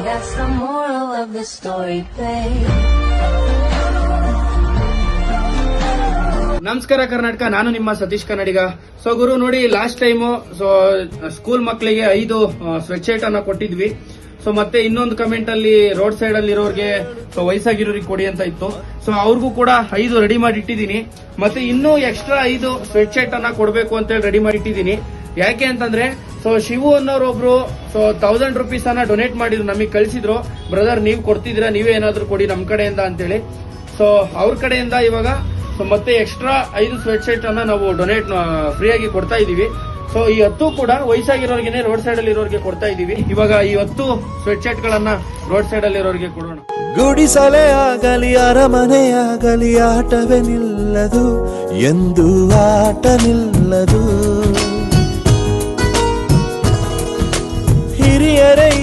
that's the moral of the story, babe. ನಮಸ್ಕಾರ ಕರ್ನಾಟಕ, ನಾನು ನಿಮ್ಮ ಸತೀಶ್ ಕನ್ನಡಿಗ. ಸೊ ಗುರು ನೋಡಿ, ಲಾಸ್ಟ್ ಟೈಮು ಸ್ಕೂಲ್ ಮಕ್ಕಳಿಗೆ 5 ಸ್ವೆಟ್ ಶರ್ಟ್ ಅನ್ನ ಕೊಟ್ಟಿದ್ವಿ. ಸೊ ಮತ್ತೆ ಇನ್ನೊಂದು ಕಮೆಂಟ್ ಅಲ್ಲಿ ರೋಡ್ ಸೈಡ್ ಅಲ್ಲಿ ಇರೋರಿಗೆ ವಯಸ್ಸಾಗಿರೋರಿಗೆ ಕೊಡಿ ಅಂತ ಇತ್ತು. ಸೊ ಅವ್ರಿಗೂ ಕೂಡ 5 ರೆಡಿ ಮಾಡಿ ಇಟ್ಟಿದ್ದೀನಿ. ಮತ್ತೆ ಇನ್ನೂ ಎಕ್ಸ್ಟ್ರಾ 5 ಸ್ವೆಟ್ ಶರ್ಟ್ ಅನ್ನ ಕೊಡಬೇಕು ಅಂತ ಹೇಳಿ ರೆಡಿ ಮಾಡಿ ಇಟ್ಟಿದ್ದೀನಿ. ಯಾಕೆ ಅಂತಂದ್ರೆ ಶಿವು ಅನ್ನೋರೊಬ್ರು 1000 ರೂಪೀಸ್ ಅನ್ನ ಡೊನೇಟ್ ಮಾಡಿದ್ರು, ನಮಗೆ ಕಳಿಸಿದ್ರು. ಬ್ರದರ್ ನೀವು ಕೊಡ್ತಿದ್ದೀರಾ, ನೀವೇ ಏನಾದ್ರು ಕೊಡಿ ನಮ್ ಕಡೆಯಿಂದ ಅಂತೇಳಿ. ಸೊ ಅವ್ರ ಕಡೆಯಿಂದ ಇವಾಗ ಮತ್ತೆ ಎಕ್ಸ್ಟ್ರಾ 5 ಸ್ವೆಟ್ ಶರ್ಟ್ ಅನ್ನ ನಾವು ಡೊನೇಟ್ ಫ್ರೀ ಆಗಿ ಕೊಡ್ತಾ ಇದೀವಿ. ಸೊ ಈ 10 ಕೂಡ ವಯಸ್ಸಾಗಿರೋರ್ಗೆ ರೋಡ್ ಸೈಡ್ ಅಲ್ಲಿ ಇರೋರಿಗೆ ಕೊಡ್ತಾ ಇದೀವಿ. ಇವಾಗ ಈ 10 ಸ್ವೆಟ್ ಶರ್ಟ್ ಗಳನ್ನ ರೋಡ್ ಸೈಡ್ ಅಲ್ಲಿ ಇರೋರಿಗೆ ಕೊಡೋಣ. ಗುಡಿಸಲೇ ಆಗಲಿ ಅರಮನೆಯಾಗಲಿ ಆಟವೇ ನಿಲ್ಲದು, ಎಂದು ಆಟ ನಿಲ್ಲದು.